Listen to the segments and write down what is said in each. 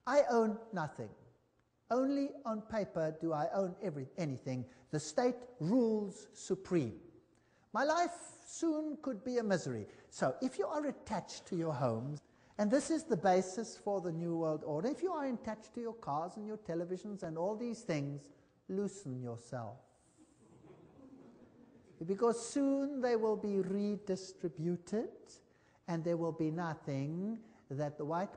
I own nothing. Only on paper do I own anything. The state rules supreme. My life soon could be a misery. So if you are attached to your homes, and this is the basis for the New World Order, if you are attached to your cars and your televisions and all these things, loosen yourself. Because soon they will be redistributed, and there will be nothing that the white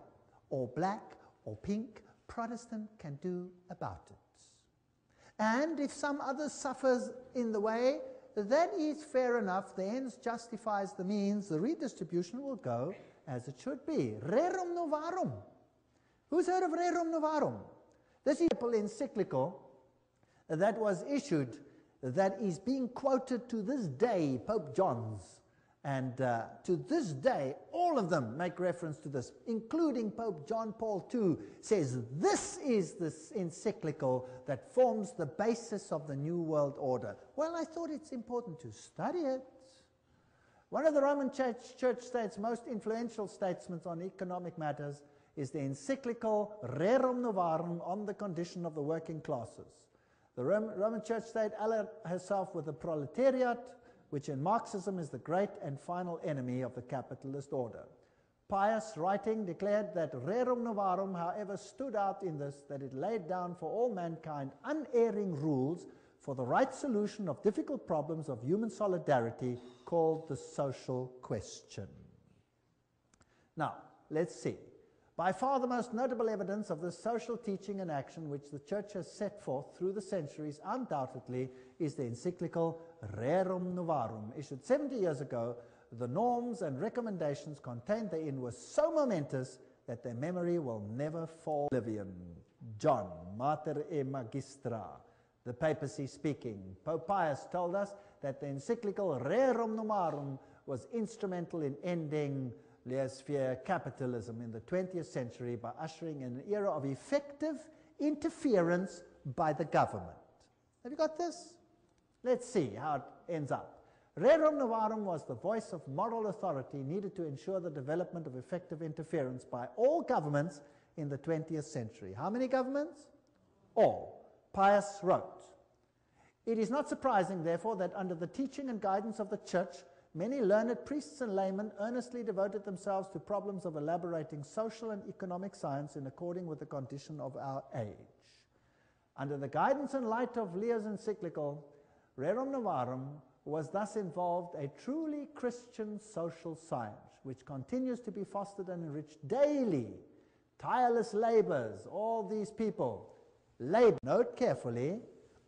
or black or pink Protestant can do about it. And if some other suffers in the way, that is fair enough. The ends justifies the means. The redistribution will go as it should be. Rerum novarum. Who's heard of Rerum novarum? This is an encyclical that was issued that is being quoted to this day, Pope John's. And to this day, all of them make reference to this, including Pope John Paul II, says this is this encyclical that forms the basis of the New World Order. Well, I thought it's important to study it. One of the Roman Church State's most influential statesmen on economic matters is the encyclical Rerum Novarum on the condition of the working classes. The Roman Church State allied herself with the proletariat, which in Marxism is the great and final enemy of the capitalist order. Pius, writing, declared that Rerum Novarum, however, stood out in this, that it laid down for all mankind unerring rules for the right solution of difficult problems of human solidarity called the social question. Now, let's see. By far the most notable evidence of this social teaching and action which the Church has set forth through the centuries undoubtedly is the encyclical Rerum Novarum, issued 70 years ago. The norms and recommendations contained therein were so momentous that their memory will never fall oblivion. John, Mater e Magistra, the papacy speaking. Pope Pius told us that the encyclical Rerum Novarum was instrumental in ending laissez-faire capitalism in the 20th century by ushering in an era of effective interference by the government. Have you got this? Let's see how it ends up. Rerum Novarum was the voice of moral authority needed to ensure the development of effective interference by all governments in the 20th century. How many governments? All. Pius wrote, "It is not surprising, therefore, that under the teaching and guidance of the Church, many learned priests and laymen earnestly devoted themselves to problems of elaborating social and economic science in accordance with the condition of our age. Under the guidance and light of Leo's encyclical, Rerum Novarum was thus involved a truly Christian social science, which continues to be fostered and enriched daily. Tireless labors, all these people, labor, note carefully,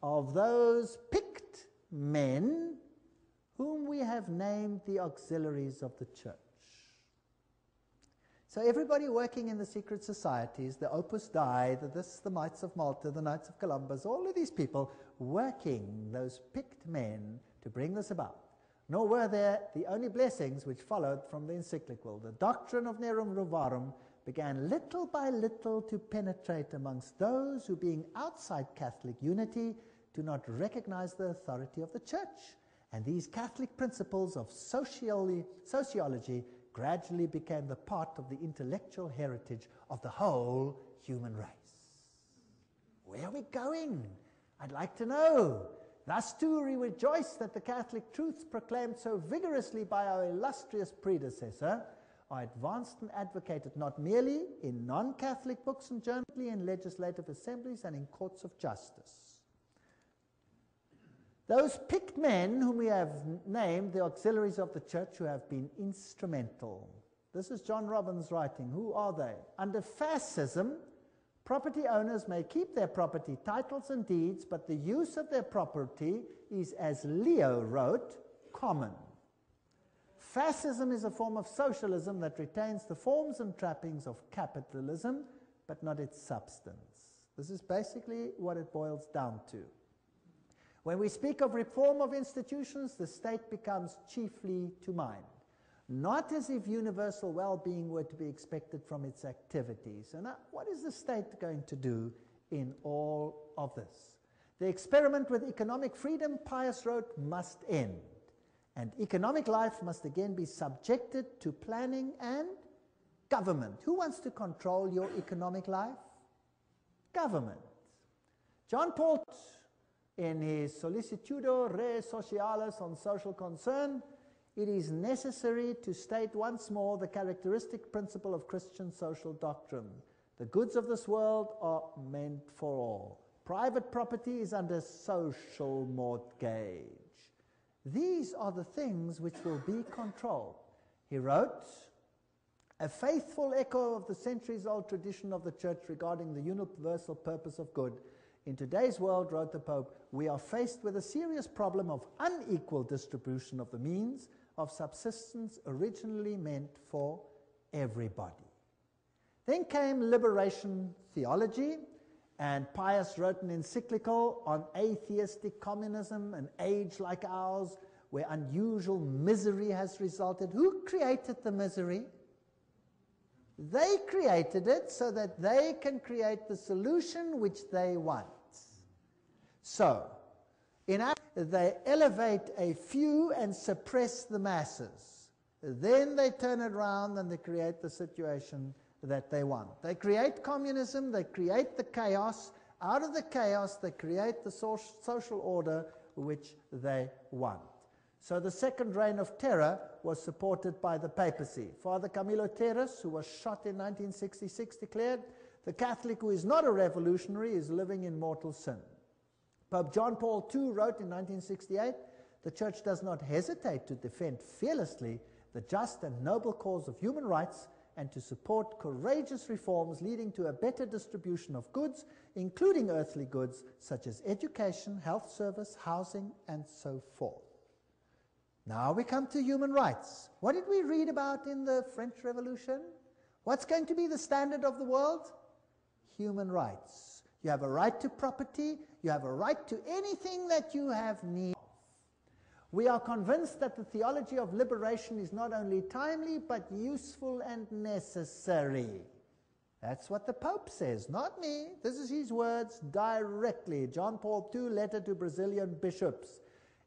of those picked men whom we have named the auxiliaries of the Church." So everybody working in the secret societies, the Opus Dei, the Knights of Malta, the Knights of Columbus, all of these people working, those picked men, to bring this about. Nor were there the only blessings which followed from the encyclical. The doctrine of Rerum Novarum began little by little to penetrate amongst those who, being outside Catholic unity, do not recognize the authority of the Church. And these Catholic principles of sociology gradually became the part of the intellectual heritage of the whole human race. Where are we going? I'd like to know. Thus too we rejoice that the Catholic truths proclaimed so vigorously by our illustrious predecessor are advanced and advocated not merely in non-Catholic books and journals, but in legislative assemblies and in courts of justice. Those picked men whom we have named the auxiliaries of the Church who have been instrumental. This is John Robbins writing. Who are they? Under fascism, property owners may keep their property titles and deeds, but the use of their property is, as Leo wrote, common. Fascism is a form of socialism that retains the forms and trappings of capitalism, but not its substance. This is basically what it boils down to. When we speak of reform of institutions, the state becomes chiefly to mind, not as if universal well-being were to be expected from its activities. And what is the state going to do in all of this? The experiment with economic freedom, Pius wrote, must end, and economic life must again be subjected to planning and government. Who wants to control your economic life? government. John Paul, in his Solicitudo Re Socialis on social concern, it is necessary to state once more the characteristic principle of Christian social doctrine. The goods of this world are meant for all. Private property is under social mortgage. These are the things which will be controlled. He wrote, a faithful echo of the centuries-old tradition of the Church regarding the universal purpose of good. In today's world, wrote the Pope, we are faced with a serious problem of unequal distribution of the means of subsistence originally meant for everybody. Then came liberation theology, and Pius wrote an encyclical on atheistic communism, an age like ours, where unusual misery has resulted. Who created the misery? They created it so that they can create the solution which they want. So, they elevate a few and suppress the masses. Then they turn it around and they create the situation that they want. They create communism, they create the chaos. Out of the chaos, they create the social order which they want. So the second reign of terror was supported by the papacy. Father Camilo Terres, who was shot in 1966, declared, the Catholic who is not a revolutionary is living in mortal sin. Pope John Paul II wrote in 1968, the Church does not hesitate to defend fearlessly the just and noble cause of human rights and to support courageous reforms leading to a better distribution of goods, including earthly goods such as education, health service, housing, and so forth. Now we come to human rights. What did we read about in the French Revolution? What's going to be the standard of the world? Human rights. You have a right to property. You have a right to anything that you have need of. We are convinced that the theology of liberation is not only timely, but useful and necessary. That's what the Pope says, not me. This is his words directly. John Paul II, letter to Brazilian bishops.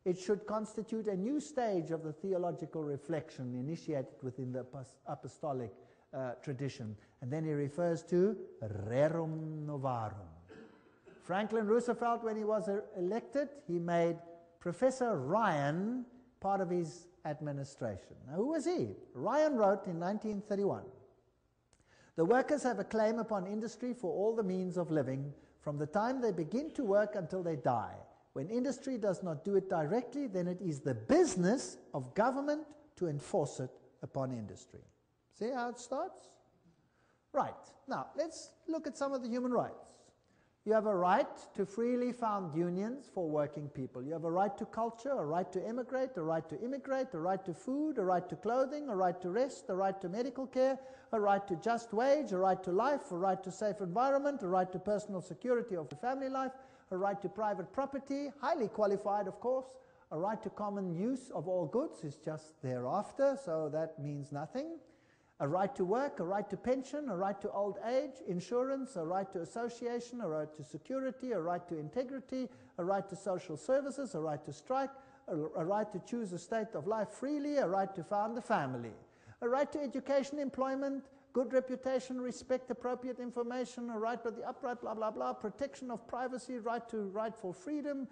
It should constitute a new stage of the theological reflection initiated within the apostolic tradition. And then he refers to rerum novarum. Franklin Roosevelt, when he was elected, he made Professor Ryan part of his administration. Now, who was he? Ryan wrote in 1931, the workers have a claim upon industry for all the means of living from the time they begin to work until they die. When industry does not do it directly, then it is the business of government to enforce it upon industry. See how it starts? Right. Now, let's look at some of the human rights. You have a right to freely found unions for working people. You have a right to culture, a right to emigrate, a right to immigrate, a right to food, a right to clothing, a right to rest, a right to medical care, a right to just wage, a right to life, a right to safe environment, a right to personal security of the family life, a right to private property, highly qualified of course, a right to common use of all goods is just thereafter, so that means nothing. A right to work, a right to pension, a right to old age, insurance, a right to association, a right to security, a right to integrity, a right to social services, a right to strike, a right to choose a state of life freely, a right to found a family, a right to education, employment, good reputation, respect, appropriate information, a right to the upright, blah, blah, blah, protection of privacy, right to rightful freedom,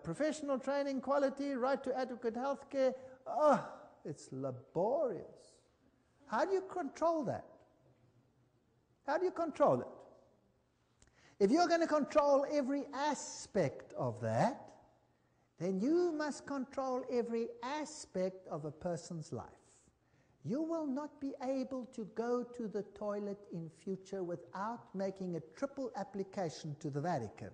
professional training, quality, right to adequate health care. Oh, it's laborious. How do you control that? How do you control it? If you're going to control every aspect of that, then you must control every aspect of a person's life. You will not be able to go to the toilet in future without making a triple application to the Vatican.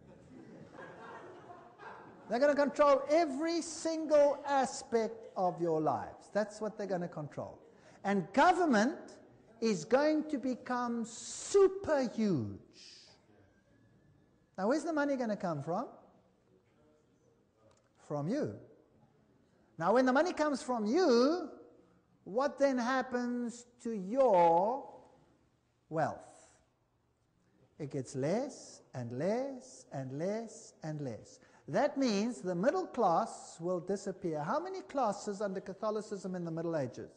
They're going to control every single aspect of your lives. That's what they're going to control. And government is going to become super huge. Now, where's the money going to come from? From you. Now, when the money comes from you, what then happens to your wealth? It gets less and less and less and less. That means the middle class will disappear. How many classes under Catholicism in the Middle Ages?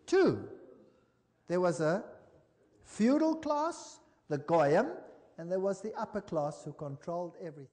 2. There was a feudal class, the Goyim, and there was the upper class who controlled everything.